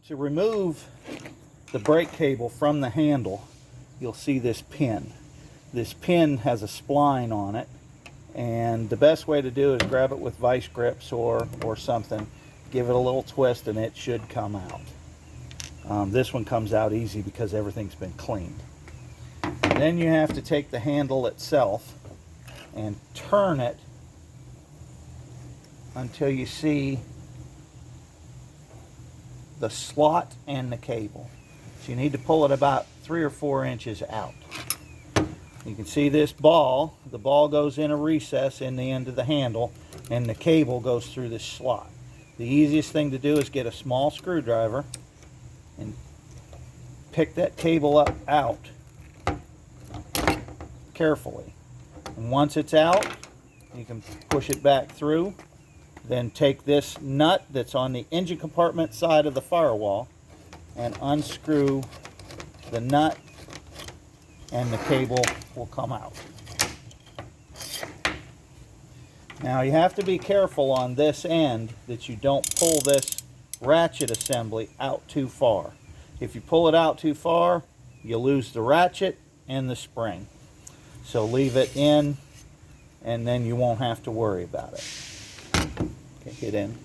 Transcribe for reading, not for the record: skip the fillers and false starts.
To remove the brake cable from the handle, you'll see this pin. This pin has a spline on it, and the best way to do is grab it with vice grips or something, give it a little twist, and it should come out. This one comes out easy because everything's been cleaned. Then you have to take the handle itself and turn it until you see the slot and the cable. So you need to pull it about 3 or 4 inches out. You can see this ball. The ball goes in a recess in the end of the handle, and the cable goes through this slot. The easiest thing to do is get a small screwdriver and pick that cable up out carefully. And once it's out, you can push it back through. Then take this nut that's on the engine compartment side of the firewall and unscrew the nut, and the cable will come out. Now you have to be careful on this end that you don't pull this ratchet assembly out too far. If you pull it out too far, you lose the ratchet and the spring. So leave it in, and then you won't have to worry about it. Okay, get in.